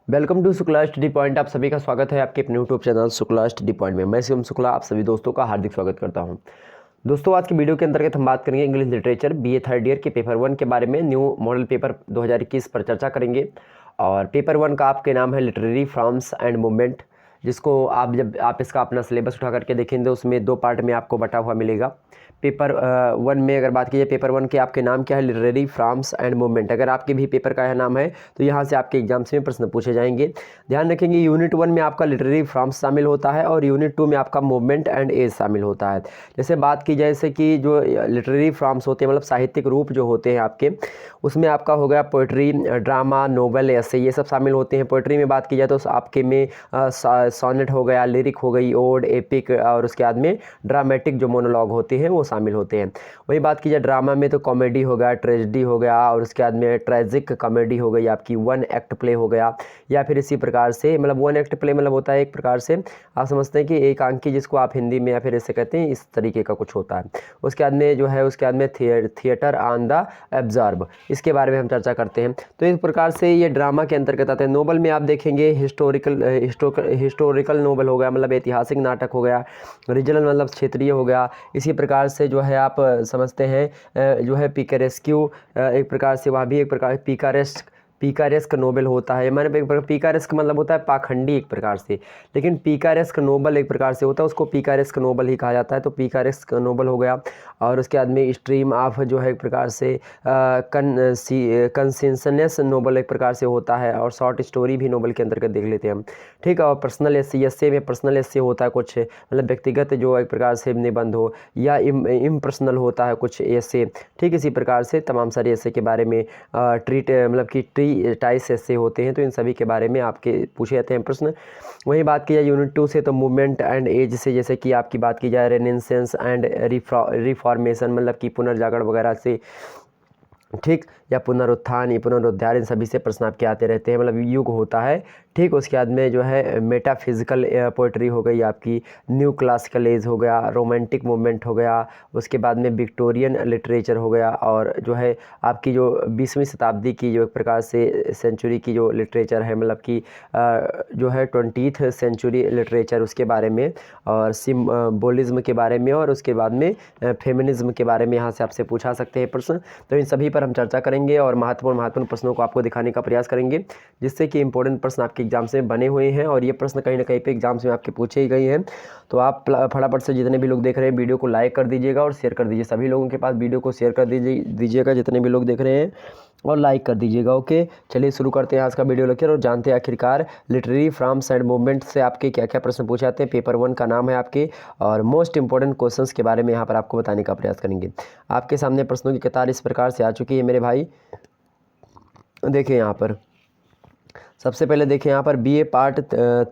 Welcome to Shukla study point. आप सभी का स्वागत है आपके अपने YouTube channel Shukla study point में। मैं शिवम शुक्ला आप सभी दोस्तों का हार्दिक स्वागत करता हूं। दोस्तों, आज की वीडियो के अंतर्गत हम बात करेंगे English literature BA third year के पेपर 1 के बारे में। न्यू मॉडल पेपर 2021 पर चर्चा करेंगे। और पेपर 1 का आपके नाम है लिटरेरी फॉर्म्स एंड मूवमेंट, जिसको जब आप इसका अपना सिलेबस उठा करके देखेंगे तो उसमें 2 पार्ट में आपको बटा हुआ मिलेगा। पेपर 1 में अगर बात कीजिए, पेपर 1 के आपके नाम क्या है, लिटरेरी फॉर्म्स एंड मूवमेंट। अगर आपके भी पेपर का यह नाम है तो यहाँ से आपके एग्जाम्स में प्रश्न पूछे जाएंगे। ध्यान रखेंगे, यूनिट 1 में आपका लिटरेरी फॉर्म्स शामिल होता है और यूनिट 2 में आपका मूवमेंट एंड एज शामिल होता है। जैसे बात की जैसे कि जो लिटरेरी फॉर्म्स होते हैं, मतलब साहित्यिक रूप जो होते हैं आपके, उसमें आपका हो गया पोइट्री, ड्रामा, नोवेल, ऐसे ये सब शामिल होते हैं। पोइट्री में बात की जाए तो आपके में सोनेट हो गया, लिरिक हो गई, ओड, एपिक, और उसके बाद में ड्रामेटिक जो मोनोलॉग होते हैं वो शामिल होते हैं। वही बात की जाए ड्रामा में तो कॉमेडी हो गया, ट्रेजेडी हो गया, और उसके बाद में ट्रेजिक कॉमेडी हो गई, आपकी 1 एक्ट प्ले हो गया, या फिर इसी प्रकार से, मतलब 1 एक्ट प्ले मतलब होता है एक प्रकार से आप समझते हैं कि एक अंकी, जिसको आप हिंदी में या फिर ऐसे कहते हैं, इस तरीके का कुछ होता है। उसके बाद में जो है, उसके बाद में थिएटर ऑन द ऑब्जर्व, इसके बारे में हम चर्चा करते हैं। तो इस प्रकार से ये ड्रामा के अंतर्गत आते हैं। नोवेल में आप देखेंगे हिस्टोरिकल नोवेल हो गया, मतलब ऐतिहासिक नाटक हो गया, रीजनल मतलब क्षेत्रीय हो गया। इसी प्रकार से जो है आप समझते हैं जो है पिकारेस्क्यू, एक प्रकार से वह भी एक प्रकार पिकारेस्क नोवेल होता है। मैंने पिकारेस्क मतलब होता है पाखंडी एक प्रकार से, लेकिन पिकारेस्क नोवेल एक प्रकार से होता है, उसको पिकारेस्क नोवेल ही कहा जाता है। तो पिकारेस्क नोवेल हो गया। और उसके बाद में स्ट्रीम ऑफ जो है एक प्रकार से कंसेंसनेस नोवेल एक प्रकार से होता है। और शॉर्ट स्टोरी भी नोवेल के अंतर्गत देख लेते हैं हम, ठीक है। और पर्सनल एस्से में पर्सनल एस्से होता है कुछ, मतलब व्यक्तिगत जो एक प्रकार से निबंध हो, या इम्पर्सनल होता है कुछ एस्से, ठीक। इसी प्रकार से तमाम सारे एस्से के बारे में मतलब कि टाइस ऐसे होते हैं, तो इन सभी के बारे में आपके पूछे जाते हैं प्रश्न। वही बात की जाए यूनिट 2 से, तो मूवमेंट एंड एज से, जैसे कि आपकी बात की जाए रेनेसेंस एंड रिफॉर्मेशन, मतलब कि पुनर्जागरण वगैरह से, ठीक, या पुनरुत्थान, या पुनरुद्धार, इन सभी से प्रश्न आपके आते रहते हैं, मतलब युग होता है, ठीक। उसके बाद में जो है मेटाफिजिकल पोइट्री हो गई आपकी, न्यू क्लासिकल एज हो गया, रोमांटिक मूवमेंट हो गया, उसके बाद में विक्टोरियन लिटरेचर हो गया, और जो है आपकी जो 20वीं शताब्दी की जो एक प्रकार से सेंचुरी की जो लिटरेचर है, मतलब कि जो है 20th सेंचुरी लिटरेचर, उसके बारे में, और सिम्बोलिज्म के बारे में, और उसके बाद में फेमिनिज्म के बारे में यहाँ से आपसे पूछा सकते हैं प्रश्न। तो इन सभी पर हम चर्चा करेंगे और महत्वपूर्ण प्रश्नों को आपको दिखाने का प्रयास करेंगे, जिससे कि इंपॉर्टेंट प्रश्न आपके एग्जाम्स में बने हुए हैं, और ये प्रश्न कहीं ना कहीं पे एग्जाम्स में आपके पूछे ही गए हैं। तो आप फटाफट से जितने भी लोग देख रहे हैं वीडियो को लाइक कर दीजिएगा और शेयर कर दीजिए। सभी लोगों के पास वीडियो को शेयर कर दीजिएगा, जितने भी लोग देख रहे हैं, और लाइक कर दीजिएगा। ओके, चलिए शुरू करते हैं आज का वीडियो लेक्चर और जानते हैं आखिरकार लिटरेरी फॉर्म्स एंड मूवमेंट से आपके क्या क्या प्रश्न पूछे जाते हैं। पेपर 1 का नाम है आपके, और मोस्ट इंपॉर्टेंट क्वेश्चंस के बारे में यहाँ पर आपको बताने का प्रयास करेंगे। आपके सामने प्रश्नों की कतार इस प्रकार से आ चुकी है मेरे भाई। देखिए यहाँ पर सबसे पहले देखिए यहाँ पर BA part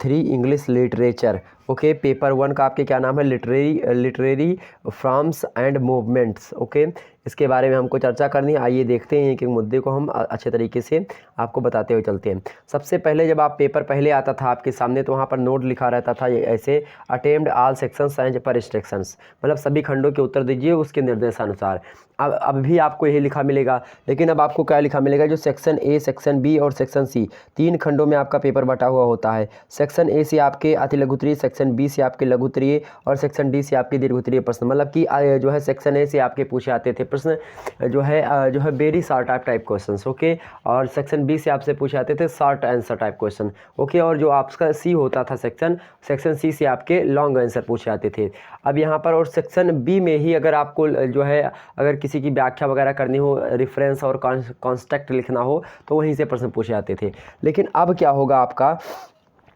3 English literature. Okay, paper 1 का आपके क्या नाम है, literary forms and movements. Okay, इसके बारे में हमको चर्चा करनी है। आइए देखते हैं एक एक मुद्दे को हम अच्छे तरीके से आपको बताते हुए चलते हैं। सबसे पहले जब आप पेपर पहले आता था आपके सामने, तो वहाँ पर नोट लिखा रहता था ये ऐसे, अटेम्प्ट ऑल सेक्शंस एंड पर इंस्ट्रक्शंस, मतलब सभी खंडों के उत्तर दीजिए उसके निर्देशानुसार। अब भी आपको यही लिखा मिलेगा, लेकिन अब आपको क्या लिखा मिलेगा, जो सेक्शन ए, सेक्शन बी और सेक्शन सी, 3 खंडों में आपका पेपर बटा हुआ होता है। सेक्शन ए से आपके अति लघुत्तरीय, सेक्शन बी से आपके लघुत्तरीय, और सेक्शन डी से आपके दीर्घोत्तरीय प्रश्न। मतलब कि जो है सेक्शन ए से आपके पूछे आते थे प्रश्न जो है very short type questions. Okay, और सेक्शन बी से आपसे पूछे आते थे short answer type question. Okay, और जो आपका सी होता था सेक्शन सी से आपके लॉन्ग आंसर पूछे आते थे। अब यहाँ पर और सेक्शन बी में ही अगर आपको जो है अगर किसी की व्याख्या वगैरह करनी हो, रेफरेंस और कॉन्स्ट्रक्ट लिखना हो, तो वहीं से प्रश्न पूछे जाते थे। लेकिन अब क्या होगा, आपका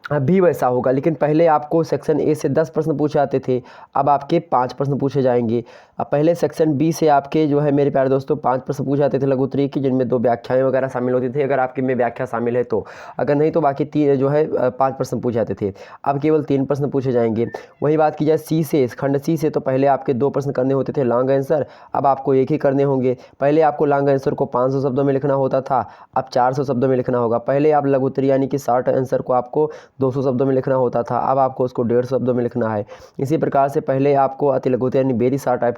भी वैसा होगा, लेकिन पहले आपको सेक्शन ए से 10 प्रश्न पूछे जाते थे, अब आपके 5 प्रश्न पूछे जाएंगे। अब पहले सेक्शन बी से आपके जो है मेरे प्यारे दोस्तों 5 प्रश्न पूछे जाते थे लघुत्तरीय की, जिनमें 2 व्याख्याएं वगैरह शामिल होती थी, अगर आपके में व्याख्या शामिल है तो, अगर नहीं तो बाकी 3 जो है 5 प्रश्न पूछे जाते थे। अब केवल 3 प्रश्न पूछे जाएंगे। वही बात की जाए सी से, खंड सी से, तो पहले आपके 2 प्रश्न करने होते थे लॉन्ग आंसर, अब आपको एक ही करने होंगे। पहले आपको लॉन्ग आंसर को 500 शब्दों में लिखना होता था, अब 400 शब्दों में लिखना होगा। पहले आप लघुत्तरीय यानी कि शॉर्ट आंसर को आपको 200 शब्दों में लिखना होता था, अब आपको उसको 150 शब्दों में लिखना है। इसी प्रकार से पहले आपको अति लघु यानी वेरी शॉर्ट टाइप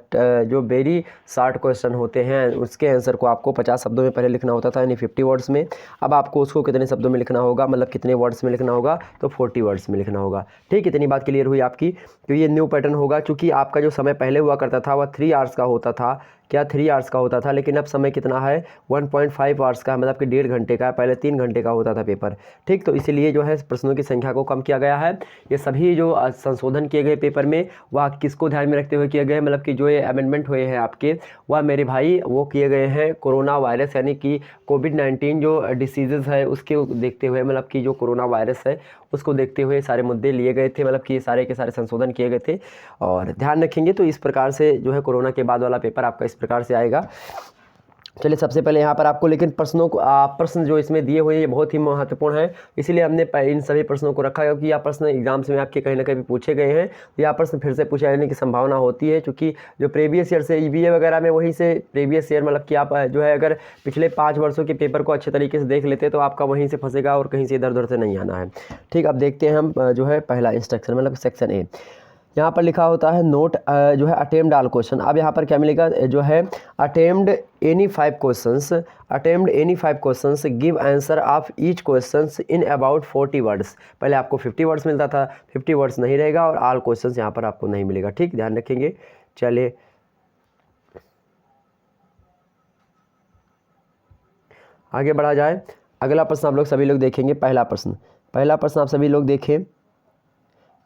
जो वेरी शॉर्ट क्वेश्चन होते हैं उसके आंसर को आपको 50 शब्दों में पहले लिखना होता था यानी 50 वर्ड्स में। अब आपको उसको कितने शब्दों में लिखना होगा, मतलब कितने वर्ड्स में लिखना होगा, तो 40 वर्ड्स में लिखना होगा। ठीक, इतनी बात क्लियर हुई आपकी। तो ये न्यू पैटर्न होगा, क्योंकि आपका जो समय पहले हुआ करता था वह 3 आवर्स का होता था। क्या 3 आवर्स का होता था, लेकिन अब समय कितना है 1.5 आवर्स का, मतलब कि 1.5 घंटे का। पहले 3 घंटे का होता था पेपर। ठीक, तो इसीलिए जो है प्रश्नों की संख्या को कम किया गया है। ये सभी जो संशोधन किए गए पेपर में वह किसको ध्यान में रखते हुए किए गए, मतलब कि जो ये अमेंडमेंट हुए हैं आपके, वह मेरे भाई वो किए गए हैं कोरोना वायरस यानी कि कोविड-19 जो डिसीज़ है उसके देखते हुए, मतलब कि जो कोरोना वायरस है उसको देखते हुए सारे मुद्दे लिए गए थे, मतलब कि सारे के सारे संशोधन किए गए थे। और ध्यान रखेंगे तो इस प्रकार से जो है कोरोना के बाद वाला पेपर आपका इस प्रकार से आएगा। चलिए, सबसे पहले यहाँ पर आपको लेकिन प्रश्नों को प्रश्न जो इसमें दिए हुए हैं ये बहुत ही महत्वपूर्ण है, इसीलिए हमने इन सभी प्रश्नों को रखा है, क्योंकि यह प्रश्न एग्जाम्स में आपके कहीं ना कहीं पूछे गए हैं। तो यह प्रश्न फिर से पूछे जाने की संभावना होती है, क्योंकि जो प्रीवियस ईयर से ईवीए वगैरह में वहीं से प्रीवियस ईयर, मतलब कि आप जो है अगर पिछले 5 वर्षों के पेपर को अच्छे तरीके से देख लेते तो आपका वहीं से फंसेगा और कहीं से इधर उधर से नहीं आना है। ठीक, अब देखते हैं हम जो है पहला इंस्ट्रक्शन, मतलब सेक्शन ए। यहाँ पर लिखा होता है नोट जो है अटेम्प्ट ऑल क्वेश्चन। अब यहाँ पर क्या मिलेगा, जो है attempt any 5 questions, attempt any 5 questions, give answer of each questions in about 40 words. पहले आपको 50 वर्ड्स मिलता था, 50 वर्ड्स नहीं रहेगा और ऑल क्वेश्चंस यहाँ पर आपको नहीं मिलेगा। ठीक, ध्यान रखेंगे। चलिए आगे बढ़ा जाए। अगला प्रश्न आप लोग सभी लोग देखेंगे। पहला प्रश्न आप सभी लोग देखें।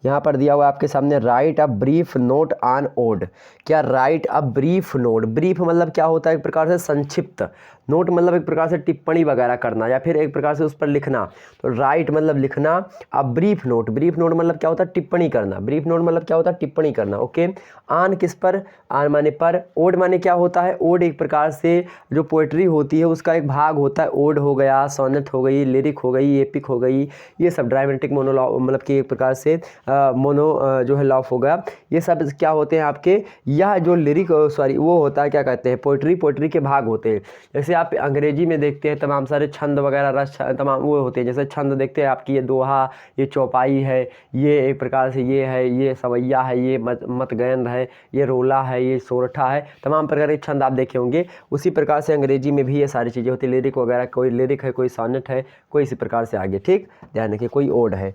यहाँ पर दिया हुआ आपके सामने, write a brief note on ode. क्या write a brief note, brief मतलब क्या होता है, एक प्रकार से संक्षिप्त, नोट मतलब एक प्रकार से टिप्पणी वगैरह करना या फिर एक प्रकार से उस पर लिखना। तो राइट मतलब लिखना, अ ब्रीफ नोट, ब्रीफ नोट मतलब क्या होता है, टिप्पणी करना। ब्रीफ नोट मतलब क्या होता है, टिप्पणी करना। ओके, ऑन किस पर, ऑन माने पर, ओड माने क्या होता है, ओड एक प्रकार से जो पोइट्री होती है उसका एक भाग होता है। ओड हो गया, सोनेट हो गई, लिरिक हो गई, एपिक हो गई, ये सब ड्रामेटिक मोनोलॉग, मतलब कि एक प्रकार से जो है लॉफ हो गया, ये सब क्या होते हैं आपके। यह जो लिरिक सॉरी वो होता है, क्या कहते हैं, पोइट्री के भाग होते हैं। जैसे आप अंग्रेजी में देखते हैं तमाम सारे छंद वगैरह, रस तमाम वो होते हैं। जैसे छंद देखते हैं आपकी, ये दोहा, ये चौपाई है, ये एक प्रकार से ये है, ये सवैया है, ये मतगैंद है, ये रोला है, ये सोरठा है, तमाम प्रकार के छंद आप देखे होंगे। उसी प्रकार से अंग्रेजी में भी ये सारी चीज़ें होती है, लिरिक वगैरह। कोई लिरिक है, कोई सॉनेट है, कोई इसी प्रकार से आगे। ठीक, ध्यान रखिए, कोई ओड है।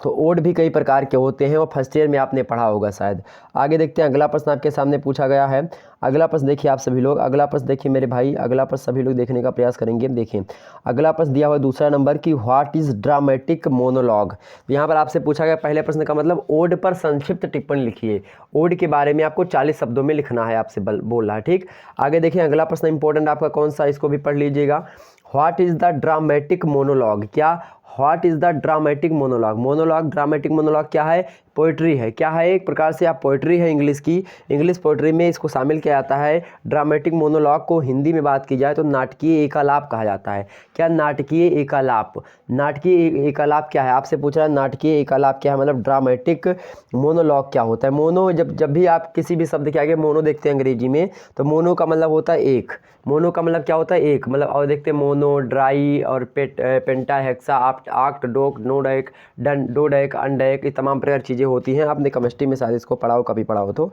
तो ओड भी कई प्रकार के होते हैं, वो फर्स्ट ईयर में आपने पढ़ा होगा शायद। आगे देखते हैं, अगला प्रश्न आपके सामने पूछा गया है। अगला प्रश्न देखिए आप सभी लोग, अगला प्रश्न देखिए मेरे भाई, अगला प्रश्न सभी लोग देखने का प्रयास करेंगे। देखिए अगला प्रश्न दिया हुआ दूसरा नंबर की, व्हाट इज़ ड्रामेटिक मोनोलॉग। तो यहाँ पर आपसे पूछा गया पहले प्रश्न का मतलब ओड पर संक्षिप्त टिप्पणी लिखिए। ओड के बारे में आपको 40 शब्दों में लिखना है, आपसे बोल रहा है। ठीक, आगे देखिए अगला प्रश्न इंपॉर्टेंट आपका कौन सा, इसको भी पढ़ लीजिएगा। What is the dramatic monologue. क्या, what is the dramatic monologue. Monologue, dramatic monologue क्या है, पोइट्री है। क्या है, एक प्रकार से आप पोइट्री है इंग्लिश की, इंग्लिश पोइट्री में इसको शामिल किया जाता है। ड्रामेटिक मोनोलॉग को हिंदी में बात की जाए तो नाटकीय एकालाप कहा जाता है। क्या, नाटकीय एकालाप। नाटकीय एकालाप क्या है, आपसे पूछ रहा है नाटकीय एकालाप क्या है, मतलब ड्रामेटिक मोनोलॉग क्या होता है। मोनो, जब भी आप किसी भी शब्द के आगे मोनो देखते हैं अंग्रेजी में, तो मोनो का मतलब होता है एक। मोनो का मतलब क्या होता है, एक, मतलब और देखते हैं मोनो, ड्राई और पेंटा, हेक्सा, आक्ट, डोक, नोडेक, डोडेक, अनडेक, ये तमाम प्रकार चीज़ें होती हैं। आपने केमिस्ट्री में शायद इसको पढ़ा हो, कभी पढ़ा हो तो।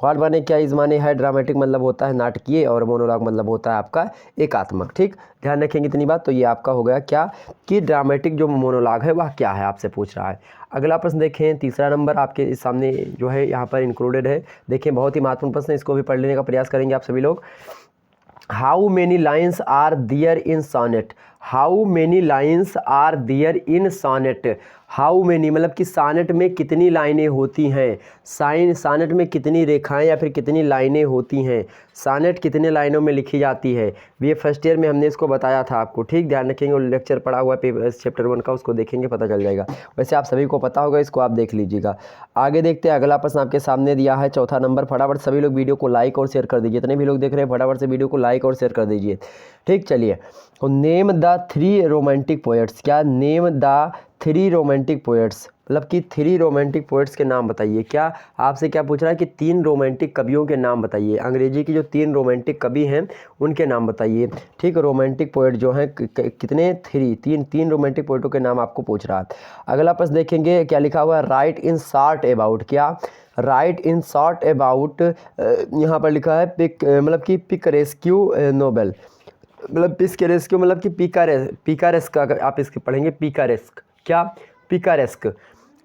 व्हाट माने क्या, इस माने है, ड्रामेटिक मतलब होता है नाटकीय और मोनोलॉग मतलब होता है आपका एकात्मक। ठीक, ध्यान रखेंगे इतनी बात। तो ये आपका हो गया क्या, कि ड्रामेटिक जो मोनोलॉग है वह क्या है, आपसे पूछ रहा है। अगला प्रश्न देखें, तीसरा नंबर आपके इस सामने जो है यहाँ पर इंक्लूडेड है। देखें बहुत ही महत्वपूर्ण प्रश्न, इसको भी पढ़ लेने का प्रयास करेंगे आप सभी लोग। How many lines are there in sonnet. How many lines are there in sonnet. How many मतलब कि सॉनेट में कितनी लाइनें होती हैं, सॉनेट में कितनी रेखाएं या फिर कितनी लाइनें होती हैं, सॉनेट कितने लाइनों में लिखी जाती है। ये फर्स्ट ईयर में हमने इसको बताया था आपको। ठीक, ध्यान रखेंगे, और लेक्चर पढ़ा हुआ चैप्टर 1 का, उसको देखेंगे पता चल जाएगा। वैसे आप सभी को पता होगा, इसको आप देख लीजिएगा। आगे देखते हैं, अगला प्रश्न आपके सामने दिया है, चौथा नंबर। फटाफट सभी लोग वीडियो को लाइक और शेयर कर दीजिए, जितने भी लोग देख रहे हैं फटाफट से वीडियो को लाइक और शेयर कर दीजिए। ठीक, चलिए, तो नेम द 3 रोमांटिक पोएट्स। क्या, नेम द 3 रोमांटिक पोएट्स, मतलब कि 3 रोमांटिक पोइट्स के नाम बताइए। क्या आपसे क्या पूछ रहा है कि 3 रोमांटिक कवियों के नाम बताइए, अंग्रेजी की जो 3 रोमांटिक कवि हैं उनके नाम बताइए। ठीक, रोमांटिक पोइट जो हैं कितने, 3 रोमांटिक पोइटों के नाम आपको पूछ रहा है। अगला प्रश्न देखेंगे, क्या लिखा हुआ है, राइट इन शॉर्ट अबाउट, क्या राइट इन शॉर्ट अबाउट, यहाँ पर लिखा है मतलब कि पिकरेस्क्यू नोबेल, मतलब पिस्केरेस्क्यू मतलब कि पिकारेस्क, अगर आप इसके पढ़ेंगे पिकारेस्क, क्या पिकारेस्क,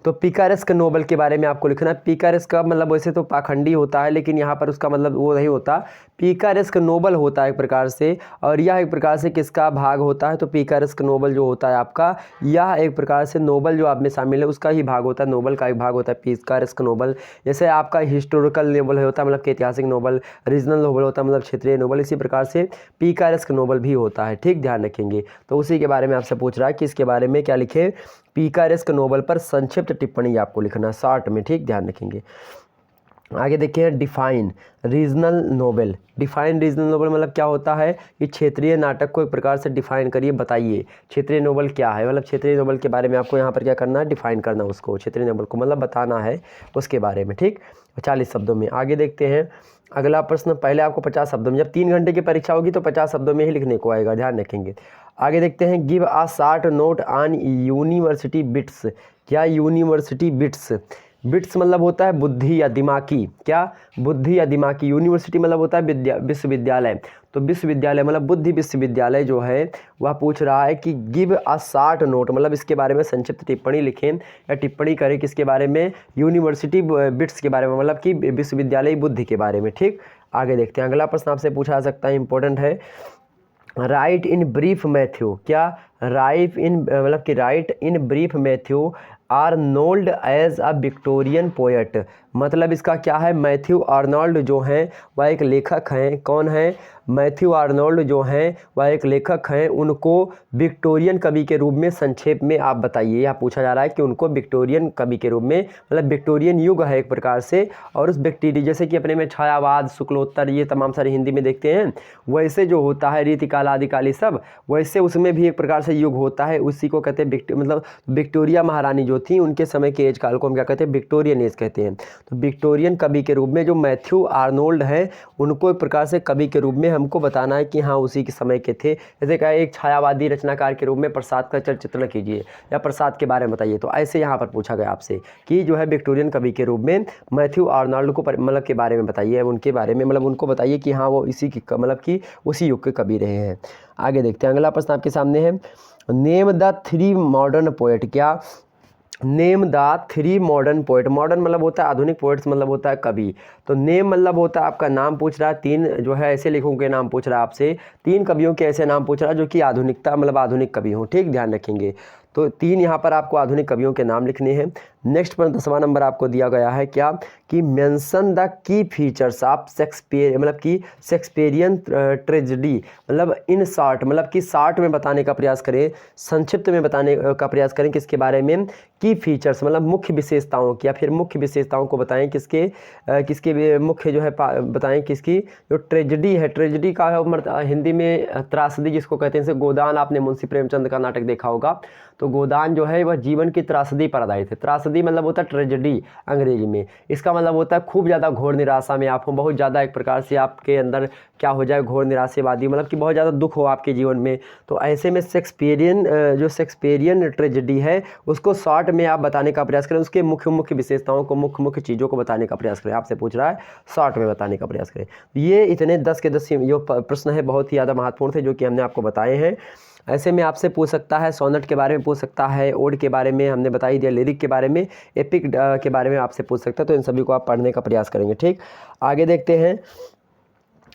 तो पिकारेस्क नोबेल के बारे में आपको लिखना है। पिकारेस्क का मतलब वैसे तो पाखंडी होता है, लेकिन यहाँ पर उसका मतलब वो नहीं होता, पिकारेस्क नोबेल होता है एक प्रकार से, और यह एक प्रकार से किसका भाग होता है, तो पिकारेस्क नोबेल जो होता है आपका, यह एक प्रकार से नोबेल जो आप में शामिल है उसका ही भाग होता है, नोबेल का एक भाग होता है पिकारेस्क नोबेल। जैसे आपका हिस्टोरिकल नोबेल होता है मतलब कि ऐतिहासिक नोबेल, रीजनल नोबेल होता है मतलब क्षेत्रीय नोबेल, इसी प्रकार से पिकारेस्क नोबेल भी होता है। ठीक, ध्यान रखेंगे। तो उसी के बारे में आपसे पूछ रहा है कि इसके बारे में क्या लिखे, पिकारेस्क नोबेल पर संक्षिप्त टिप्पणी आपको लिखना है शॉर्ट में। ठीक, ध्यान रखेंगे। आगे देखिए, define regional Nobel. Define regional Nobel मतलब क्या होता है कि क्षेत्रीय नाटक को एक प्रकार से डिफाइन करिए, बताइए क्षेत्रीय नोबेल क्या है, मतलब क्षेत्रीय नोबेल के बारे में आपको यहाँ पर क्या करना है, डिफाइन करना उसको, क्षेत्रीय नोबेल को मतलब बताना है उसके बारे में। ठीक, 40 शब्दों में। आगे देखते हैं अगला प्रश्न, पहले आपको 50 शब्दों में, जब 3 घंटे की परीक्षा होगी तो 50 शब्दों में ही लिखने को आएगा, ध्यान रखेंगे। आगे देखते हैं, give a short note on university bits, क्या यूनिवर्सिटी बिट्स, बिट्स मतलब होता है बुद्धि या दिमागी, क्या बुद्धि या दिमागी, यूनिवर्सिटी मतलब होता है विश्वविद्यालय, तो विश्वविद्यालय मतलब बुद्धि विश्वविद्यालय जो है वह पूछ रहा है कि गिव अ शॉर्ट नोट मतलब इसके बारे में संक्षिप्त टिप्पणी लिखें या टिप्पणी करें किसके बारे में, यूनिवर्सिटी बिट्स के बारे में, मतलब कि विश्वविद्यालय बुद्धि के बारे में। ठीक, आगे देखते हैं अगला प्रश्न आपसे पूछा जा सकता है, इंपॉर्टेंट है, राइट इन ब्रीफ मैथ्यू, क्या राइट इन मतलब कि write in brief Matthew Arnold as a Victorian poet, मतलब इसका क्या है, मैथ्यू आर्नोल्ड जो हैं वह एक लेखक हैं, कौन है, मैथ्यू आर्नोल्ड जो हैं वह एक लेखक हैं, उनको विक्टोरियन कवि के रूप में संक्षेप में आप बताइए। यह पूछा जा रहा है कि उनको विक्टोरियन कवि के रूप में, मतलब विक्टोरियन युग है एक प्रकार से, और उस बैक्टीरिया जैसे कि अपने में छायावाद, शुक्लोत्तर, ये तमाम सारे हिंदी में देखते हैं, वैसे जो होता है रीतिकाल आदिकाली सब, वैसे उसमें भी एक प्रकार से युग होता है, उसी को कहते हैं मतलब विक्टोरिया महारानी जो थी उनके समय के एज काल को हम क्या कहते हैं, विक्टोरियन एज कहते हैं। तो विक्टोरियन कवि के रूप में जो मैथ्यू आर्नोल्ड है उनको एक प्रकार से कवि के रूप में हमको बताना है कि हाँ उसी के समय के थे। जैसे कहा एक छायावादी रचनाकार के रूप में प्रसाद का चित्रण कीजिए या प्रसाद के बारे में बताइए, तो ऐसे यहाँ पर पूछा गया आपसे कि जो है विक्टोरियन कवि के रूप में मैथ्यू आर्नोल्ड को मतलब के बारे में बताइए, उनके बारे में मतलब उनको बताइए कि हाँ वो इसी की मतलब कि उसी युग के कवि रहे हैं। आगे देखते हैं अगला प्रश्न आपके सामने है, नेम द 3 मॉडर्न पोएट, क्या name the 3 modern poet, modern मतलब होता है आधुनिक, पोएट्स मतलब होता है कवि, तो नेम मतलब होता है आपका नाम पूछ रहा है, 3 जो है ऐसे लेखकों के नाम पूछ रहा है आपसे, 3 कवियों के ऐसे नाम पूछ रहा है जो कि आधुनिकता मतलब आधुनिक कवि हों। ठीक, ध्यान रखेंगे। तो 3 यहाँ पर आपको आधुनिक कवियों के नाम लिखने हैं। नेक्स्ट पर 10वां नंबर आपको दिया गया है क्या कि mention the key features of Shakespeare, मतलब कि शेक्सपियरियन ट्रेजेडी, मतलब इन शॉर्ट मतलब कि शॉर्ट में बताने का प्रयास करें, संक्षिप्त में बताने का प्रयास करें किसके बारे में, की फीचर्स मतलब मुख्य विशेषताओं की, या फिर मुख्य विशेषताओं को बताएं किसके किसके मुख्य जो है बताएं किसकी, जो ट्रेजेडी है, ट्रेजेडी का है हिंदी में त्रासदी जिसको कहते हैं। जैसे गोदान, आपने मुंशी प्रेमचंद का नाटक देखा होगा, तो गोदान जो है वह जीवन की त्रासदी पर आधारित है। त्रासदी मतलब होता है ट्रेजेडी अंग्रेजी में, इसका मतलब होता है खूब ज़्यादा घोर निराशा में आप हो, बहुत ज़्यादा एक प्रकार से आपके अंदर क्या हो जाए, घोर निराशावादी, मतलब कि बहुत ज़्यादा दुख हो आपके जीवन में। तो ऐसे में शेक्सपियरियन जो शेक्सपियरियन ट्रेजेडी है उसको शॉर्ट में आप बताने का प्रयास करें, उसके मुख्य मुख्य विशेषताओं को, मुख्य मुख्य चीज़ों को बताने का प्रयास करें। आपसे पूछ रहा है शॉर्ट में बताने का प्रयास करें। ये इतने 10 के 10 जो प्रश्न है बहुत ही ज़्यादा महत्वपूर्ण थे जो कि हमने आपको बताए हैं। ऐसे में आपसे पूछ सकता है सोनेट के बारे में पूछ सकता है, ओड के बारे में हमने बता ही दिया, लिरिक के बारे में, एपिक के बारे में आपसे पूछ सकता है। तो इन सभी को आप पढ़ने का प्रयास करेंगे। ठीक, आगे देखते हैं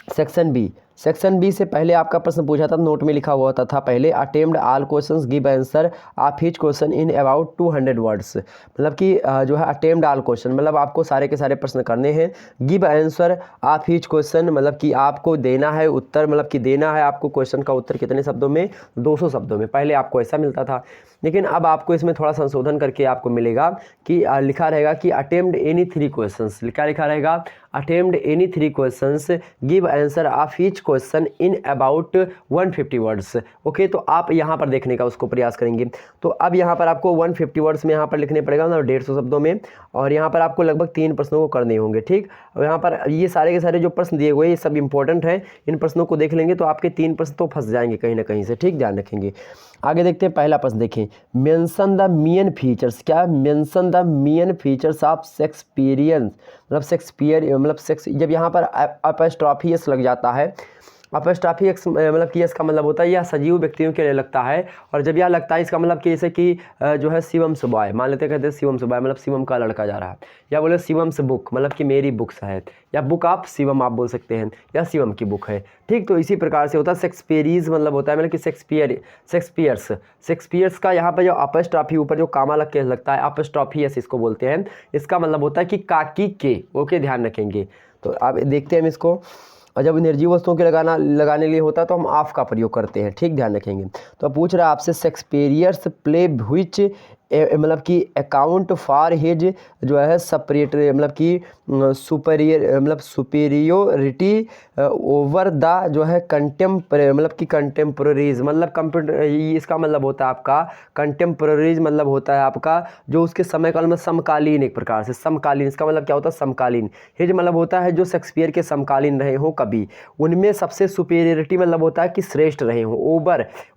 सेक्शन बी। सेक्शन बी से पहले आपका प्रश्न पूछा था, नोट में लिखा हुआ था पहले, attempt all questions give answer of each question in about 200 words, मतलब कि जो है अटेम्प्ट ऑल क्वेश्चन मतलब आपको सारे के सारे प्रश्न करने हैं। Give answer of each question मतलब कि आपको देना है उत्तर, मतलब कि देना है आपको क्वेश्चन का उत्तर कितने शब्दों में, 200 शब्दों में। पहले आपको ऐसा मिलता था, लेकिन अब आपको इसमें थोड़ा संशोधन करके आपको मिलेगा कि लिखा रहेगा कि अटेम्प्ट एनी 3 क्वेश्चंस, क्या लिखा रहेगा, attempt any 3 questions, give answer of each question in about 150 words. Okay, तो आप यहाँ पर देखने का उसको प्रयास करेंगे। तो अब यहाँ पर आपको 150 वर्ड्स में यहाँ पर लिखने पड़ेगा, मतलब 150 शब्दों में, और यहाँ पर आपको लगभग 3 प्रश्नों को करने होंगे। ठीक, और यहाँ पर ये सारे के सारे जो प्रश्न दिए हुए ये सब इंपॉर्टेंट हैं। इन प्रश्नों को देख लेंगे तो आपके 3 प्रश्न तो फंस जाएंगे कहीं ना कहीं से। ठीक, ध्यान रखेंगे। आगे देखते हैं, पहला प्रश्न देखें, मेंशन द मेन फीचर्स। क्या? Mention the main features of Shakespearean, मतलब शेक्सपियर, मतलब जब यहाँ पर अपस्ट्रॉफी एस लग जाता है, अपस्ट्रॉफी एक्स मतलब कि इसका मतलब होता है यह सजीव व्यक्तियों के लिए लगता है, और जब यह लगता है इसका मतलब कि जैसे कि जो है शिवम सुबॉय, मान लेते कहते हैं शिवम सुबॉय, मतलब शिवम का लड़का जा रहा है, या बोले शिवम्स बुक, मतलब कि मेरी बुक्स है, या बुक ऑफ शिवम आप बोल सकते हैं, या शिवम की बुक है। ठीक, तो इसी प्रकार से होता है शेक्सपियरीज, मतलब होता है मतलब कि शेक्सपियर्स का यहाँ पर जो अपस्ट्रॉफी ऊपर जो कामा लग के लगता है, अपस्ट्रॉफियस इसको बोलते हैं, इसका मतलब होता है कि काकी के। ओके, ध्यान रखेंगे। तो आप देखते हैं हम इसको, और जब निर्जीव वस्तुओं के लगाने के लिए होता है तो हम ऑफ का प्रयोग करते हैं। ठीक, ध्यान रखेंगे। तो पूछ रहा है आपसे, शेक्सपियर्स प्ले व्हिच मतलब कि अकाउंट फॉर हिज जो है सेपरेट, मतलब कि सुपेरियोरिटी ओवर द जो है मतलब कि कंटेम्प्रेरीज, मतलब कंप्यूटर, इसका मतलब होता है आपका कंटेम्प्रेरीज, मतलब होता है आपका जो उसके समय काल में समकालीन, एक प्रकार से समकालीन। इसका मतलब क्या होता है? समकालीन। हिज मतलब होता है जो शेक्सपियर के समकालीन रहे हों कभी, उनमें सबसे सुपेरियरिटी मतलब होता है कि श्रेष्ठ रहे हों।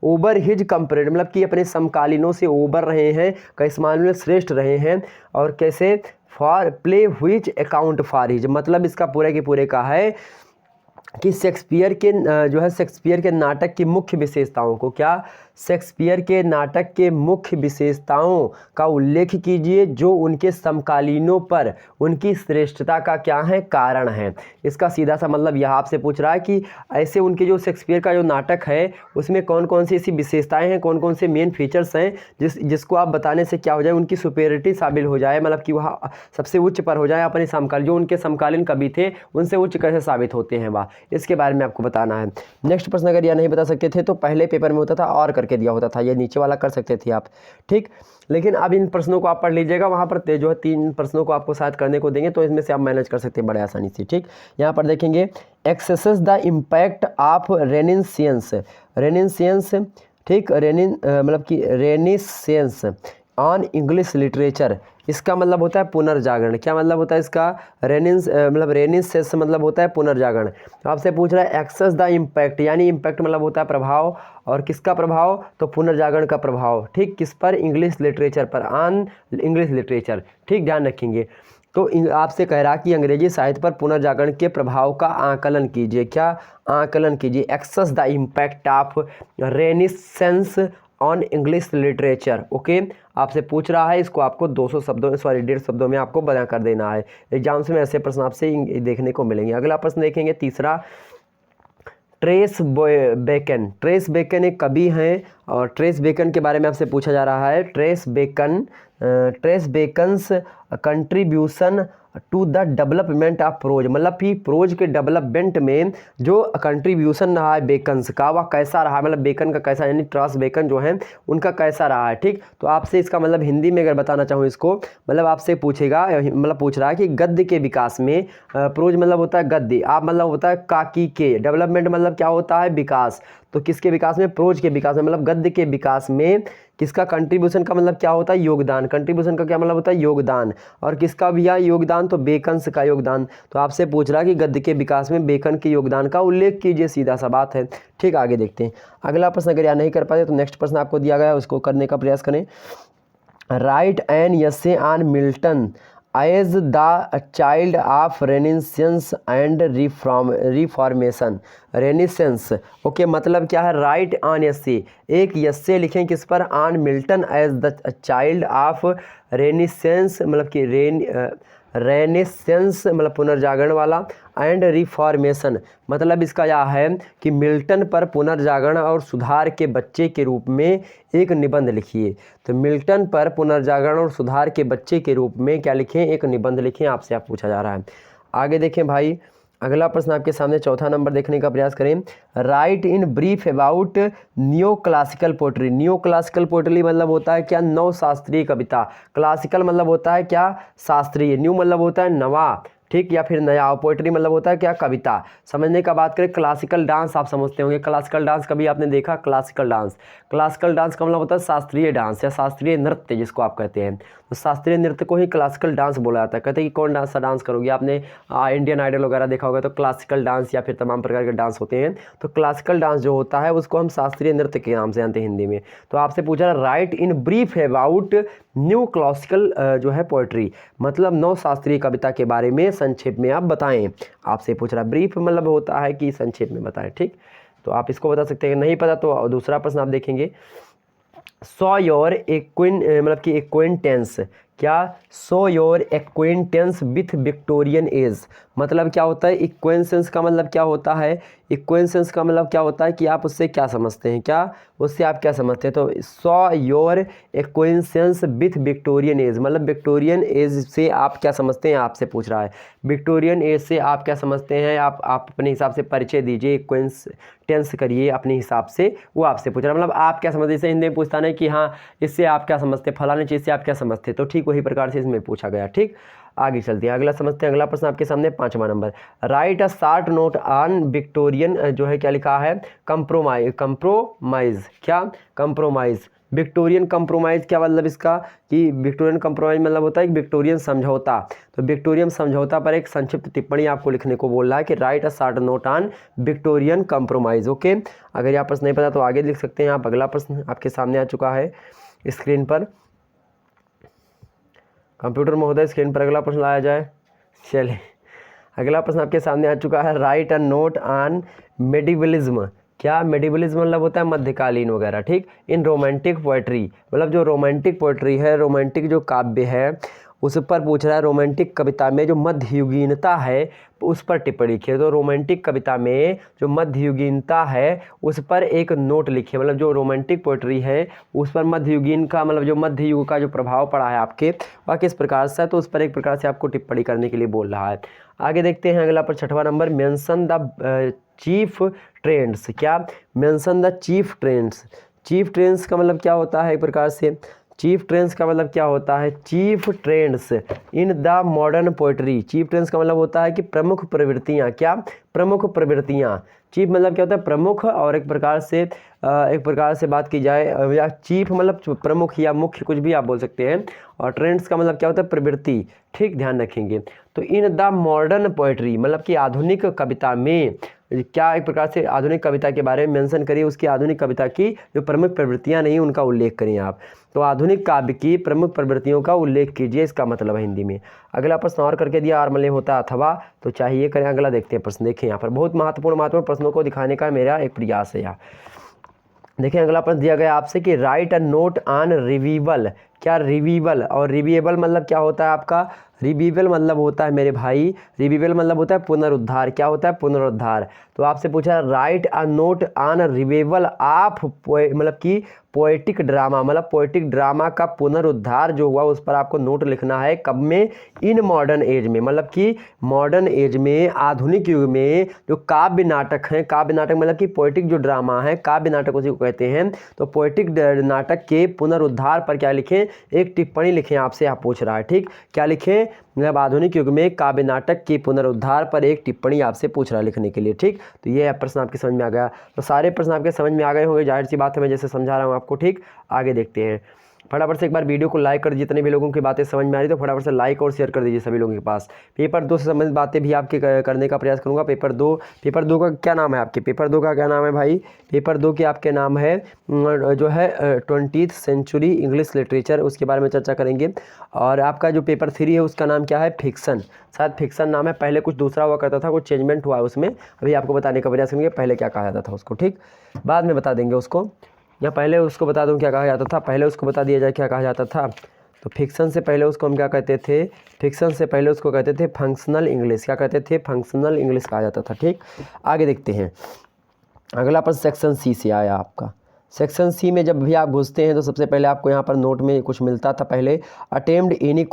ओवर हिज कंपेरेड, मतलब कि अपने समकालीनों से ओवर रहे हैं, किस मामले में श्रेष्ठ रहे हैं, और कैसे? For play which account for his, मतलब इसका पूरे के पूरे का है कि शेक्सपियर के जो है शेक्सपियर के नाटक की मुख्य विशेषताओं को, क्या? शेक्सपियर के नाटक के मुख्य विशेषताओं का उल्लेख कीजिए जो उनके समकालीनों पर उनकी श्रेष्ठता का क्या है? कारण है। इसका सीधा सा मतलब यह आपसे पूछ रहा है कि ऐसे उनके जो शेक्सपियर का जो नाटक है उसमें कौन कौन सी ऐसी विशेषताएं हैं, कौन कौन से मेन फीचर्स हैं जिसको आप बताने से क्या हो जाए, उनकी सुपेरिटी साबित हो जाए, मतलब कि वह सबसे उच्च पर हो जाए अपने समकालीन, जो उनके समकालीन कवि थे उनसे उच्च कैसे साबित होते हैं वह, इसके बारे में आपको बताना है। नेक्स्ट प्रश्न, अगर यह नहीं बता सकते थे तो पहले पेपर में होता था और करके दिया होता था, ये नीचे वाला कर सकते थे आप। ठीक, लेकिन अब इन प्रश्नों को आप पढ़ लीजिएगा, वहाँ पर जो है 3 प्रश्नों को आपको शायद करने को देंगे, तो इसमें से आप मैनेज कर सकते हैं बड़े आसानी से। ठीक, यहाँ पर देखेंगे, axes the impact of renaissance, ठीक, मतलब कि रेनेसेंस ऑन इंग्लिश लिटरेचर, इसका मतलब होता है पुनर्जागरण। क्या मतलब होता है इसका? रेनेसेंस मतलब होता है पुनर्जागरण। आपसे पूछ रहा है एक्सेस द इम्पैक्ट, यानी इम्पैक्ट मतलब होता है प्रभाव, और किसका प्रभाव? तो पुनर्जागरण का प्रभाव। ठीक, किस पर? इंग्लिश लिटरेचर पर, ऑन इंग्लिश लिटरेचर। ठीक, ध्यान रखेंगे। तो आपसे कह रहा कि अंग्रेजी साहित्य पर पुनर्जागरण के प्रभाव का आकलन कीजिए। क्या? आकलन कीजिए। Assess the impact of Renaissance on English literature. Okay, आपसे पूछ रहा है, इसको आपको 200 शब्दों में, सॉरी 150 शब्दों में आपको बयां कर देना है। एग्जाम्स में ऐसे प्रश्न आपसे देखने को मिलेंगे। अगला प्रश्न देखेंगे, तीसरा, ट्रेस बेकन एक कवि हैं, और ट्रेस बेकन के बारे में आपसे पूछा जा रहा है। Trace Bacon's contribution to the development of prose, मतलब कि प्रोज के डेवलपमेंट में जो कंट्रीब्यूशन रहा है बेकन्स का, वह कैसा रहा, मतलब बेकन का कैसा, यानी ट्रेस बेकन जो है उनका कैसा रहा है। ठीक, तो आपसे इसका मतलब हिंदी में अगर बताना चाहूँ इसको, मतलब आपसे पूछेगा, मतलब पूछ रहा है कि गद्य के विकास में, प्रोज मतलब होता है गद्य, आप मतलब होता है काकी के, डेवलपमेंट मतलब क्या होता है? विकास। तो किसके विकास में? प्रोज के विकास में, मतलब गद्य के विकास में किसका कंट्रीब्यूशन का मतलब क्या होता है? योगदान। कंट्रीब्यूशन का क्या मतलब होता है? योगदान। और किसका भैया योगदान? तो बेकन्स का योगदान। तो आपसे पूछ रहा है कि गद्य के विकास में बेकन के योगदान का उल्लेख कीजिए, सीधा सा बात है। ठीक, आगे देखते हैं अगला प्रश्न। अगर यह नहीं कर पाते तो नेक्स्ट प्रश्न आपको दिया गया है, उसको करने का प्रयास करें। Write an essay on Milton as the child of Renaissance and Reformation. Renaissance, okay, मतलब क्या है? राइट ऑन एसे, एक एसे लिखें किस पर? On Milton as the child of Renaissance, मतलब कि रेनेसेंस मतलब पुनर्जागरण वाला, एंड रिफॉर्मेशन, मतलब इसका यह है कि मिल्टन पर पुनर्जागरण और सुधार के बच्चे के रूप में एक निबंध लिखिए। तो मिल्टन पर पुनर्जागरण और सुधार के बच्चे के रूप में क्या लिखें? एक निबंध लिखें, आपसे आप पूछा जा रहा है। आगे देखें भाई, अगला प्रश्न आपके सामने, चौथा नंबर देखने का प्रयास करें। Right in brief about new classical poetry. New classical poetry मतलब होता है क्या? नव शास्त्रीय कविता। क्लासिकल मतलब होता है क्या? शास्त्रीय। न्यू मतलब होता है नवा, ठीक, या फिर नया। और पोइट्री मतलब होता है क्या, कविता। समझने का बात करें, क्लासिकल डांस आप समझते होंगे। क्लासिकल डांस कभी आपने देखा? क्लासिकल डांस का मतलब होता है शास्त्रीय डांस या शास्त्रीय नृत्य जिसको आप कहते हैं। तो शास्त्रीय नृत्य को ही क्लासिकल डांस बोला जाता है। कहते हैं कि कौन सा डांस करोगे, आपने इंडियन आइडल वगैरह देखा होगा, तो क्लासिकल डांस या फिर तमाम प्रकार के डांस होते हैं। तो क्लासिकल डांस जो होता है उसको हम शास्त्रीय नृत्य के नाम से जानते हैं हिंदी में। तो आपसे पूछा right in brief about new classical जो है पोइट्री, मतलब नव शास्त्रीय कविता के बारे में संक्षेप में आप बताएं। आपसे पूछ रहा, ब्रीफ मतलब होता है कि संक्षेप में बताएं। ठीक, तो आप इसको बता सकते हैं। नहीं पता तो दूसरा प्रश्न आप देखेंगे, सो योर मतलब कि एक्वेंटेंस, क्या so your acquaintance with Victorian age, मतलब क्या होता है एक्वेंसेंस का मतलब क्या होता है, एक्वेंसेंस का मतलब क्या होता है कि आप उससे क्या समझते हैं, क्या उससे आप क्या समझते हैं। तो so your acquaintance with Victorian age मतलब विक्टोरियन एज से आप क्या समझते हैं, आपसे पूछ रहा है। विक्टोरियन एज से आप क्या समझते हैं, आप अपने हिसाब से परिचय दीजिए, एक्वेंटेंस करिए अपने हिसाब से, वो आपसे पूछ रहा है। मतलब आप क्या समझते हैं, जैसे हिंदी में पूछता नहीं कि हाँ इससे आप क्या समझते, फलाने चीज़ से आप क्या समझते, तो ठीक वही प्रकार से इसमें पूछा गया। ठीक, आगे चलते हैं, अगला समझते हैं। अगला प्रश्न आपके सामने 5वां नंबर, write a short note on Victorian जो है क्या लिखा है, कंप्रोमाइज, क्या कंप्रोमाइज, विक्टोरियन कंप्रोमाइज क्या मतलब इसका, कि विक्टोरियन कंप्रोमाइज मतलब होता है कि विक्टोरियन समझौता। तो विक्टोरियन समझौता पर एक संक्षिप्त टिप्पणी आपको लिखने को बोल रहा है कि right a short note on Victorian compromise. Okay, अगर यह प्रश्न नहीं पता तो आगे लिख सकते हैं आप। अगला प्रश्न आपके सामने आ चुका है स्क्रीन पर, कंप्यूटर महोदय स्क्रीन पर अगला प्रश्न लाया जाए। चलिए, अगला प्रश्न आपके सामने आ चुका है, राइट अ नोट ऑन मेडिवलिज्म, क्या मेडिवलिज्म मतलब होता है मध्यकालीन वगैरह। ठीक, इन रोमांटिक पोएट्री मतलब जो रोमांटिक पोएट्री है, रोमांटिक जो काव्य है उस पर पूछ रहा है, रोमांटिक कविता में जो मध्ययुगीनता है उस पर टिप्पणी लिखिए। तो रोमांटिक कविता में जो मध्ययुगीनता है उस पर एक नोट लिखिए, मतलब जो रोमांटिक पोएट्री है उस पर मध्ययुगीन का मतलब जो मध्य युग का जो प्रभाव पड़ा है आपके, वह किस प्रकार से है, तो उस पर एक प्रकार से आपको टिप्पणी करने के लिए बोल रहा है। आगे देखते हैं अगला पर 6वां नंबर, मेंशन द चीफ ट्रेंड्स, क्या mention the chief trends, chief trends का मतलब क्या होता है, एक प्रकार से चीफ ट्रेंड्स का मतलब क्या होता है, chief trends in the modern poetry, chief trends का मतलब होता है कि प्रमुख प्रवृत्तियाँ, क्या प्रमुख प्रवृत्तियाँ, चीफ मतलब क्या होता है प्रमुख, और एक प्रकार से बात की जाए या चीफ मतलब प्रमुख या मुख्य कुछ भी आप बोल सकते हैं, और ट्रेंड्स का मतलब क्या होता है प्रवृत्ति। ठीक, ध्यान रखेंगे। तो इन द मॉडर्न पोइट्री मतलब कि आधुनिक कविता में क्या, एक प्रकार से आधुनिक कविता के बारे में मेंशन करिए, उसकी आधुनिक कविता की जो प्रमुख प्रवृत्तियां नहीं उनका उल्लेख करें आप। तो आधुनिक काव्य की प्रमुख प्रवृत्तियों का उल्लेख कीजिए, इसका मतलब है हिंदी में। अगला प्रश्न और करके दिया, आर मतलब होता है अथवा, तो चाहिए करें। अगला देखते हैं प्रश्न, देखिए यहाँ पर बहुत महत्वपूर्ण प्रश्नों को दिखाने का मेरा एक प्रयास है यहाँ। देखिए अगला प्रश्न दिया गया आपसे कि राइट अ नोट ऑन रिवीवल, क्या रिवीवल और रिवीएबल मतलब क्या होता है आपका, रिवीवल मतलब होता है मेरे भाई, रिवीवल मतलब होता है पुनरुद्धार, क्या होता है पुनरुद्धार। तो आपसे पूछा write a note on revival of मतलब कि पोएटिक ड्रामा, मतलब पोएटिक ड्रामा का पुनरुद्धार जो हुआ उस पर आपको नोट लिखना है, कब में, इन मॉडर्न एज में, मतलब कि मॉडर्न एज में, आधुनिक युग में जो काव्य नाटक हैं, काव्य नाटक मतलब कि पोएटिक जो ड्रामा है, काव्य नाटक उसी को कहते हैं। तो पोएटिक नाटक के पुनरुद्धार पर क्या लिखें, एक टिप्पणी लिखें, आपसे आप पूछ रहा है। ठीक, क्या लिखें, मतलब आधुनिक युग में काव्य नाटक के पुनरुद्धार पर एक टिप्पणी आपसे पूछ रहा है लिखने के लिए। ठीक, तो ये प्रश्न आपके समझ में आ गया। तो सारे प्रश्न आपके समझ में आ गए होंगे, जाहिर सी बात है, मैं जैसे समझा रहा हूँ आपको। ठीक, आगे देखते हैं। फटाफट से एक बार वीडियो को लाइक कर, जितने भी लोगों की बातें समझ में आ रही तो फटाफट से लाइक और शेयर कर दीजिए सभी लोगों के पास। पेपर 2 से संबंधित बातें भी आपके करने का प्रयास करूंगा। पेपर 2 का क्या नाम है आपके, पेपर 2 का क्या नाम है भाई, पेपर 2 के आपके नाम है जो है 20th सेंचुरी इंग्लिश लिटरेचर, उसके बारे में चर्चा करेंगे। और आपका जो पेपर 3 है उसका नाम क्या है, फिक्सन, शायद फिक्सन नाम है, पहले कुछ दूसरा हुआ करता था, कुछ चेंजमेंट हुआ है उसमें, अभी आपको बताने का प्रयास करेंगे पहले क्या कहा जाता था उसको। ठीक, बाद में बता देंगे उसको, या पहले उसको बता दूं क्या कहा जाता था, पहले उसको बता दिया जाए क्या कहा जाता था। तो फिक्सन से पहले उसको हम क्या कहते थे, फिक्सन से पहले उसको कहते थे फंक्शनल इंग्लिश, क्या कहते थे, फंक्शनल इंग्लिश कहा जाता था। ठीक, आगे देखते हैं। अगला प्रश्न सेक्शन सी से आया आपका, सेक्शन सी में जब भी आप घुसते हैं तो सबसे पहले आपको यहाँ पर नोट में कुछ मिलता था पहले, attempt any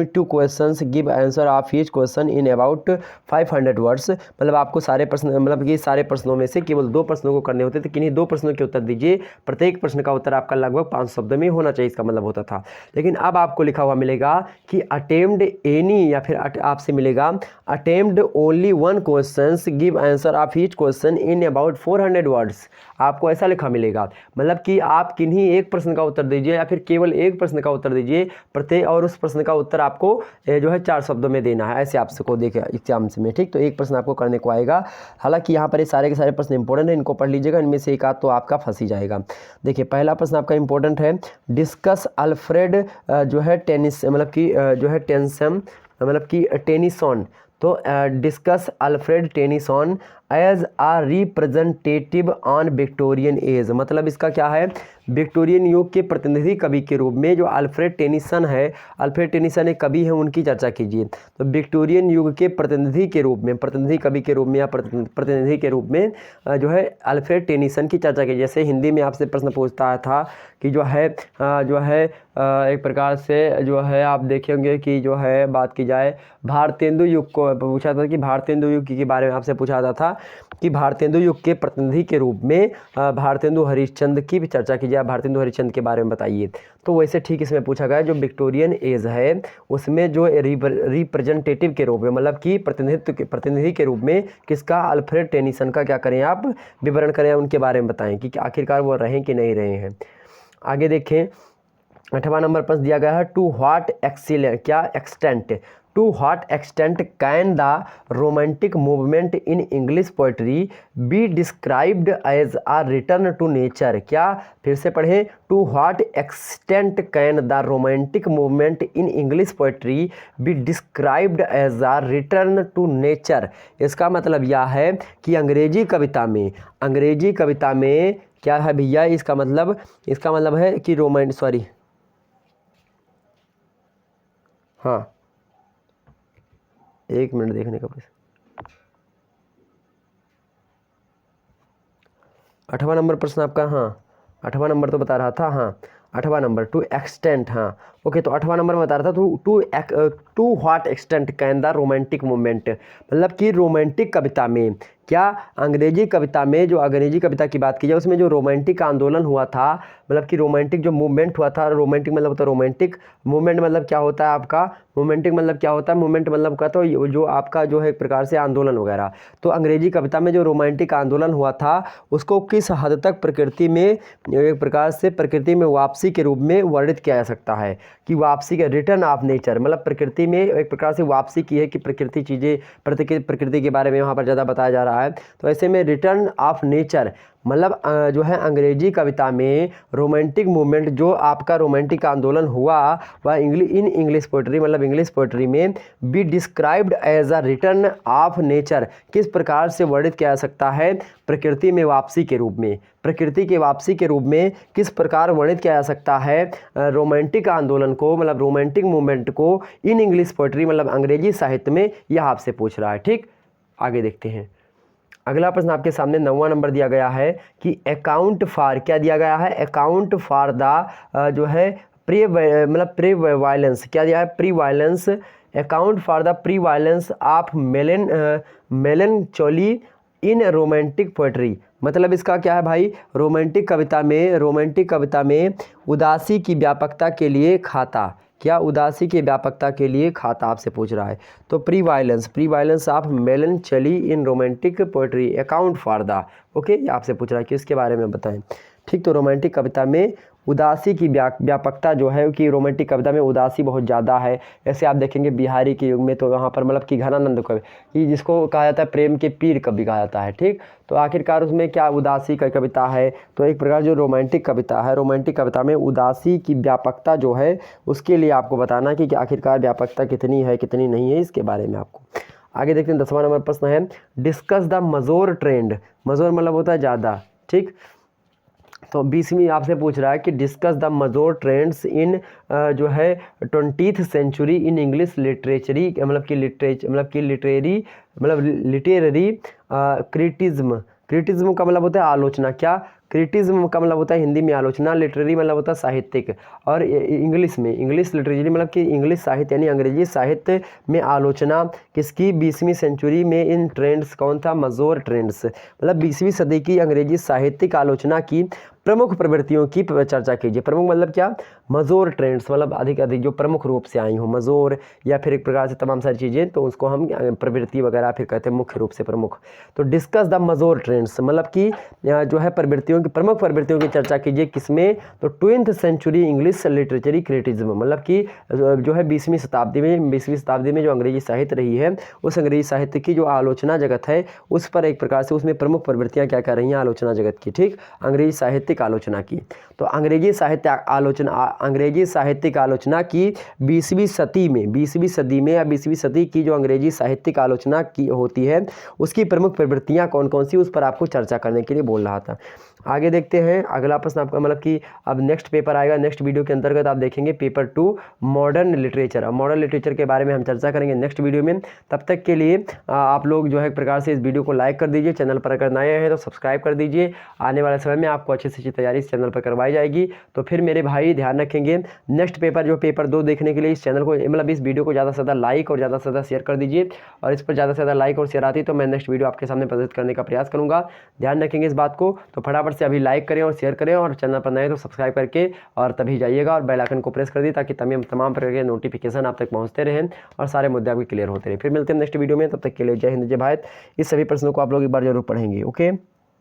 two questions give answer of each question in about 500 words. मतलब आपको सारे प्रश्न, मतलब कि सारे प्रश्नों में से केवल 2 प्रश्नों को करने होते थे, किन्हीं 2 प्रश्नों के उत्तर दीजिए, प्रत्येक प्रश्न का उत्तर आपका लगभग 5 शब्द में होना चाहिए, इसका मतलब होता था। लेकिन अब आपको लिखा हुआ मिलेगा कि अटेम्प्ट एनी, या फिर आपसे मिलेगा attempt only 1 questions give answer of each question in about 400 words. आपको ऐसा लिखा मिलेगा, मतलब कि आप किन्हीं एक प्रश्न का उत्तर दीजिए या फिर केवल एक प्रश्न का उत्तर दीजिए प्रत्येक, और उस प्रश्न का उत्तर आपको जो है 4 शब्दों में देना है, ऐसे आपसे को देखे एग्जाम में। ठीक, तो एक प्रश्न आपको करने को आएगा। हालांकि यहाँ पर ये सारे के सारे प्रश्न इंपॉर्टेंट है, इनको पढ़ लीजिएगा, इनमें से एक आध तो आपका फंस ही जाएगा। देखिए पहला प्रश्न आपका इंपॉर्टेंट है, डिस्कस अल्फ्रेड जो है टेनिस, मतलब कि जो है टेंसन, मतलब कि टेनिसन। तो discuss Alfred Tennyson as a representative on Victorian age. मतलब इसका क्या है, विक्टोरियन युग के प्रतिनिधि कवि के रूप में जो अल्फ्रेड टेनिसन है, अल्फ्रेड टेनिसन एक कवि है, उनकी चर्चा कीजिए। तो विक्टोरियन युग के प्रतिनिधि के रूप में, प्रतिनिधि कवि के रूप में या प्रतिनिधि के रूप में जो है अल्फ्रेड टेनिसन की चर्चा कीजिए। जैसे हिंदी में आपसे प्रश्न पूछता था कि जो है एक प्रकार से जो है आप देखेंगे कि जो है बात की जाए भारतेंदु युग को पूछा था, कि भारतेंदु युग के बारे में आपसे पूछा था कि भारतेंदु युग के प्रतिनिधि के रूप में भारतेंदु हरिश्चंद्र की भी चर्चा कीजिए, भारतेंदु हरिश्चंद्र के बारे में बताइए। तो वैसे ठीक इसमें पूछा गया जो विक्टोरियन एज है उसमें जो रिप्रेजेंटेटिव के रूप में, मतलब कि प्रतिनिधि के रूप में किसका, अल्फ्रेड टेनिसन का क्या करें आप विवरण करें, उनके बारे में बताएं कि आखिरकार वो रहें कि नहीं रहे हैं। आगे देखें 8वां नंबर प्रश्न दिया गया है, टू व्हाट एक्सीलेंट, क्या extent, to what extent can the romantic movement in English poetry be described as a return to nature. क्या, फिर से पढ़ें, to what extent can the romantic movement in English poetry be described as a return to nature. इसका मतलब यह है कि अंग्रेजी कविता में क्या है भैया, इसका मतलब है कि हाँ, एक मिनट देखने का प्रश्न। 8वां नंबर प्रश्न आपका, हाँ 8वां नंबर तो बता रहा था, हाँ 8वां नंबर टू एक्सटेंट, हाँ ओके। तो 8वां नंबर में बता रहा था to what extent can the romantic movement, मतलब कि रोमांटिक कविता में, क्या अंग्रेजी कविता में, जो अंग्रेजी कविता की बात की जाए उसमें जो रोमांटिक आंदोलन हुआ था, मतलब कि रोमांटिक जो मूवमेंट हुआ था, रोमांटिक मतलब होता है रोमांटिक मूवमेंट, मतलब क्या होता है आपका रोमांटिक मतलब क्या होता है, मूवमेंट मतलब का तो जो आपका जो है एक प्रकार से आंदोलन वगैरह। तो अंग्रेजी कविता में जो रोमांटिक आंदोलन हुआ था उसको किस हद तक प्रकृति में, एक प्रकार से प्रकृति में वापसी के रूप में वर्णित किया जा सकता है, कि वापसी के रिटर्न ऑफ नेचर, मतलब प्रकृति में एक प्रकार से वापसी की है, कि प्रकृति चीज़ें प्रकृति के बारे में वहाँ पर ज़्यादा बताया जा रहा है। तो ऐसे में रिटर्न ऑफ नेचर मतलब जो है अंग्रेजी कविता में रोमांटिक मूवमेंट, जो आपका रोमांटिक आंदोलन हुआ वह इन इंग्लिश पोइट्री, मतलब इंग्लिश पोइट्री में be described as a return of nature, किस प्रकार से वर्णित किया जा सकता है, प्रकृति में वापसी के रूप में, प्रकृति के वापसी के रूप में किस प्रकार वर्णित किया जा सकता है रोमांटिक आंदोलन को, मतलब रोमांटिक मूवमेंट को इन इंग्लिश पोइट्री, मतलब अंग्रेजी साहित्य में, यह आपसे पूछ रहा है। ठीक, आगे देखते हैं। अगला प्रश्न आपके सामने 9वां नंबर दिया गया है कि अकाउंट फॉर, क्या दिया गया है, अकाउंट फॉर द जो है प्री वायलेंस, क्या दिया है, prevalence, account for the prevalence of melancholy in romantic poetry. मतलब इसका क्या है भाई, रोमांटिक कविता में उदासी की व्यापकता के लिए खाता, क्या उदासी की व्यापकता के लिए खाता आपसे पूछ रहा है। तो prevalence of melancholy in romantic poetry account for the, okay, ये आपसे पूछ रहा है कि इसके बारे में बताएं। ठीक, तो रोमांटिक कविता में उदासी की व्यापकता जो है, कि रोमांटिक कविता में उदासी बहुत ज़्यादा है। ऐसे आप देखेंगे बिहारी के युग में तो वहाँ पर मतलब कि घनानंद कवि, कि जिसको कहा जाता है प्रेम के पीर कवि कहा जाता है। ठीक, तो आखिरकार उसमें क्या उदासी का कविता है, तो एक प्रकार जो रोमांटिक कविता है, रोमांटिक कविता में उदासी की व्यापकता जो है उसके लिए आपको बताना कि आखिरकार व्यापकता कितनी है कितनी नहीं है, इसके बारे में आपको। आगे देखते हैं 10वां नंबर प्रश्न है, डिस्कस द मजोर ट्रेंड, मजोर मतलब होता है ज़्यादा। ठीक, तो 20वीं आपसे पूछ रहा है कि discuss the major trends in जो है 20th सेंचुरी इन इंग्लिश लिटरेचरी, मतलब कि लिटरेरी क्रिटिज्म क्रिटिज्म का मतलब होता है आलोचना। क्या? क्रिटिज्म का मतलब होता है हिंदी में आलोचना। लिटरेरी मतलब होता है साहित्यिक। और इंग्लिश में, इंग्लिश लिटरेचरी मतलब कि इंग्लिश साहित्य यानी अंग्रेजी साहित्य में आलोचना किसकी? 20वीं सेंचुरी में इन ट्रेंड्स, कौन था? मजोर ट्रेंड्स, मतलब 20वीं सदी की अंग्रेजी साहित्यिक आलोचना की प्रमुख प्रवृत्तियों की चर्चा कीजिए। प्रमुख मतलब क्या? मजोर ट्रेंड्स, मतलब अधिक अधिक जो प्रमुख रूप से आई हों, मजोर या फिर एक प्रकार से तमाम सारी चीज़ें, तो उसको हम प्रवृत्ति वगैरह फिर कहते हैं मुख्य रूप से प्रमुख। तो डिस्कस द मजोर ट्रेंड्स मतलब कि जो है प्रवृत्तियों की, प्रमुख प्रवृत्तियों की चर्चा कीजिए। किसमें? तो 20th सेंचुरी इंग्लिश लिटरेचरी क्रिटिज्म, मतलब कि जो है 20वीं शताब्दी में जो अंग्रेजी साहित्य रही है, उस अंग्रेजी साहित्य की जो आलोचना जगत है उस पर एक प्रकार से उसमें प्रमुख प्रवृत्तियाँ क्या कर रही हैं? आलोचना जगत की। ठीक, अंग्रेजी साहित्यिक आलोचना की। तो अंग्रेजी साहित्यिक आलोचना की 20वीं सदी में या 20वीं सदी की जो अंग्रेजी साहित्यिक आलोचना की होती है उसकी प्रमुख प्रवृत्तियां कौन कौन सी, उस पर आपको चर्चा करने के लिए बोल रहा था। आगे देखते हैं अगला प्रश्न आपका, मतलब कि अब नेक्स्ट पेपर आएगा, नेक्स्ट वीडियो के अंतर्गत आप देखेंगे पेपर 2 मॉडर्न लिटरेचर। अब मॉडर्न लिटरेचर के बारे में हम चर्चा करेंगे नेक्स्ट वीडियो में। तब तक के लिए आप लोग जो है एक प्रकार से इस वीडियो को लाइक कर दीजिए, चैनल पर अगर नए हैं तो सब्सक्राइब कर दीजिए। आने वाले समय में आपको अच्छी से अच्छी तैयारी इस चैनल पर करवाई जाएगी। तो फिर मेरे भाई ध्यान रखेंगे, नेक्स्ट पेपर जो पेपर 2 देखने के लिए इस चैनल को, मतलब इस वीडियो को ज़्यादा से ज़्यादा लाइक और ज़्यादा से ज़्यादा शेयर कर दीजिए। और इस पर ज़्यादा से ज़्यादा लाइक और शेयर आती तो मैं नेक्स्ट वीडियो आपके सामने प्रदर्शित करने का प्रयास करूँगा। ध्यान रखेंगे इस बात को। तो फटाफट से अभी लाइक करें और शेयर करें, और चैनल पर नए तो सब्सक्राइब करके और तभी जाइएगा और बेल आइकन को प्रेस कर दी ताकि तमाम प्रकार के नोटिफिकेशन आप तक पहुंचते रहें और सारे मुद्दे आपके क्लियर होते रहे। फिर मिलते हैं नेक्स्ट वीडियो में, तब तक के लिए जय हिंद जय भारत। इस सभी प्रश्नों को आप लोग एक बार जरूर पढ़ेंगे। ओके।